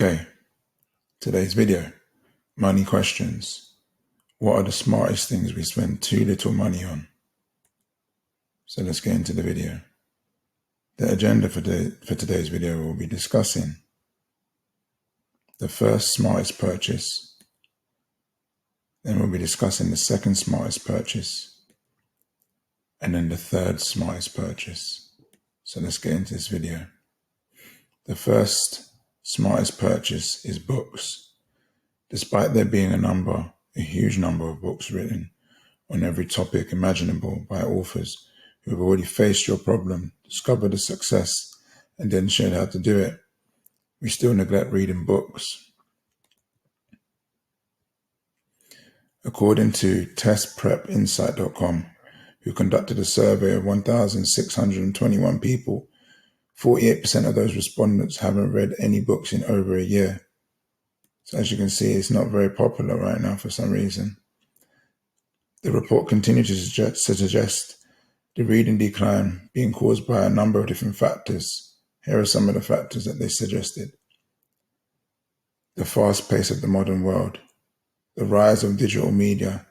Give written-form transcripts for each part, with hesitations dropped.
Okay, today's video, money questions. What are the smartest things we spend too little money on? So let's get into the video. The agenda for today's video will be discussing the first smartest purchase, then we'll be discussing the second smartest purchase, and then the third smartest purchase. So let's get into this video. The first smartest purchase is books. Despite there being a huge number of books written on every topic imaginable by authors who have already faced your problem, discovered the success, and then shared how to do it, we still neglect reading books. According to testprepinsight.com, who conducted a survey of 1,621 people, 48% of those respondents haven't read any books in over a year. So as you can see, it's not very popular right now for some reason. The report continued to suggest the reading decline being caused by a number of different factors. Here are some of the factors that they suggested. The fast pace of the modern world, the rise of digital media,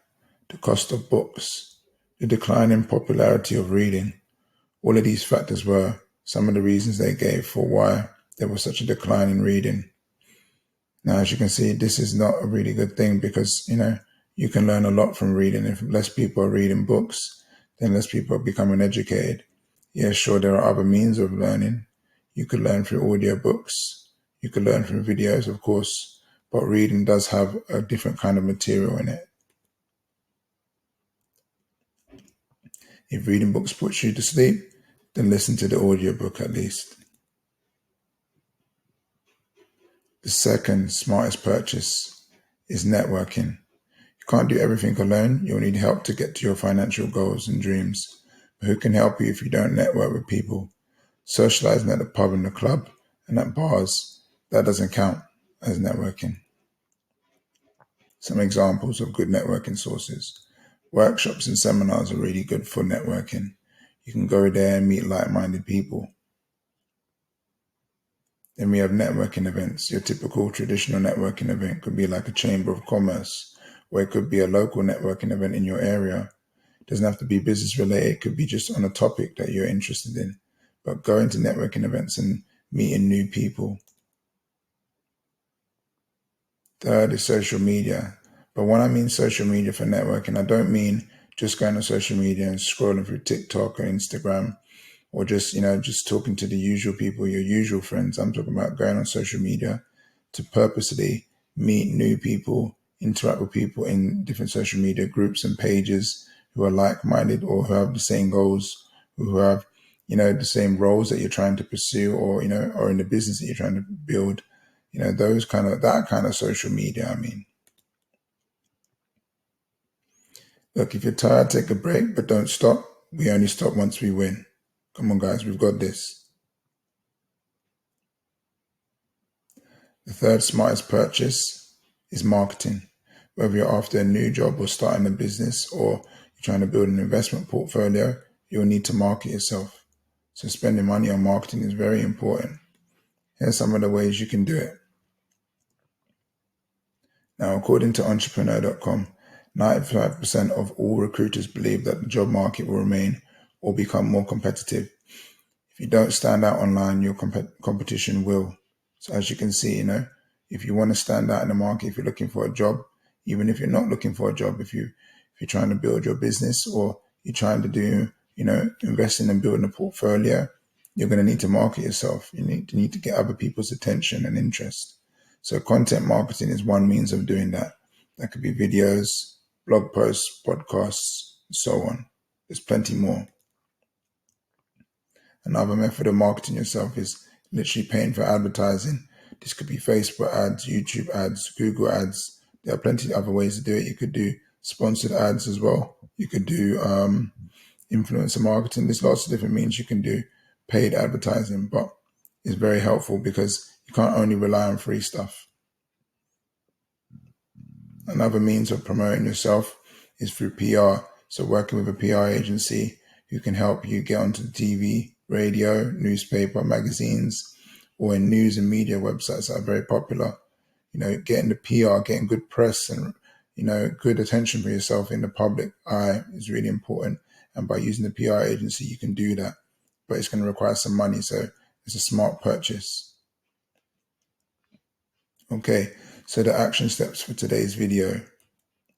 the cost of books, the decline in popularity of reading. All of these factors were some of the reasons they gave for why there was such a decline in reading. Now, as you can see, this is not a really good thing because, you can learn a lot from reading. If less people are reading books, then less people are becoming educated. Yeah, sure, there are other means of learning. You could learn through audiobooks. You could learn through videos, of course, but reading does have a different kind of material in it. If reading books puts you to sleep, then listen to the audiobook at least. The second smartest purchase is networking. You can't do everything alone. You'll need help to get to your financial goals and dreams. But who can help you if you don't network with people? Socializing at the pub and the club and at bars, that doesn't count as networking. Some examples of good networking sources. Workshops and seminars are really good for networking. You can go there and meet like-minded people. Then we have networking events. Your typical traditional networking event could be like a chamber of commerce, or it could be a local networking event in your area. It doesn't have to be business related. It could be just on a topic that you're interested in. But going to networking events and meeting new people. Third is social media. But when I mean social media for networking, I don't mean just going on social media and scrolling through TikTok or Instagram, or just talking to the usual people, your usual friends. I'm talking about going on social media to purposely meet new people, interact with people in different social media groups and pages who are like-minded or who have the same goals, who have, the same roles that you're trying to pursue, or, or in the business that you're trying to build, that kind of social media, I mean. Look, if you're tired, take a break, but don't stop. We only stop once we win. Come on, guys, we've got this. The third smartest purchase is marketing. Whether you're after a new job or starting a business, or you're trying to build an investment portfolio, you'll need to market yourself. So spending money on marketing is very important. Here's some of the ways you can do it. Now, according to entrepreneur.com, 95% of all recruiters believe that the job market will remain or become more competitive. If you don't stand out online, your competition will. So as you can see, if you want to stand out in the market, if you're looking for a job, even if you're not looking for a job, if you're trying to build your business, or you're trying to do, investing and building a portfolio, you're going to need to market yourself. You need to get other people's attention and interest. So content marketing is one means of doing that. That could be videos, blog posts, podcasts, and so on. There's plenty more. Another method of marketing yourself is literally paying for advertising. This could be Facebook ads, YouTube ads, Google ads. There are plenty of other ways to do it. You could do sponsored ads as well. You could do influencer marketing. There's lots of different means you can do paid advertising, but it's very helpful because you can't only rely on free stuff. Another means of promoting yourself is through PR. So working with a PR agency who can help you get onto the TV, radio, newspaper, magazines, or in news and media websites that are very popular. Getting the PR, getting good press and, good attention for yourself in the public eye is really important. And by using the PR agency, you can do that. But it's going to require some money. So it's a smart purchase. Okay, so the action steps for today's video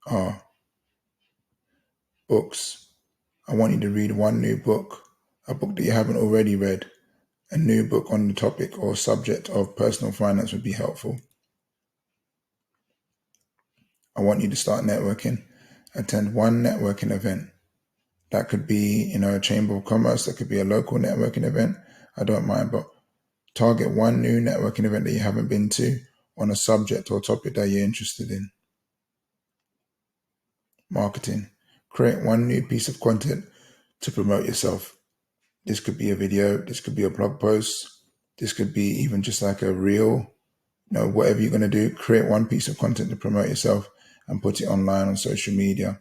are books. I want you to read one new book, a book that you haven't already read. A new book on the topic or subject of personal finance would be helpful. I want you to start networking. Attend one networking event. That could be, a chamber of commerce. That could be a local networking event. I don't mind, but target one new networking event that you haven't been to on a subject or topic that you're interested in. Marketing. Create one new piece of content to promote yourself. This could be a video. This could be a blog post. This could be even just like a reel. Whatever you're going to do, create one piece of content to promote yourself and put it online on social media.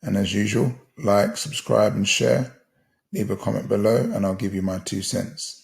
And as usual, like, subscribe, and share. Leave a comment below and I'll give you my 2 cents.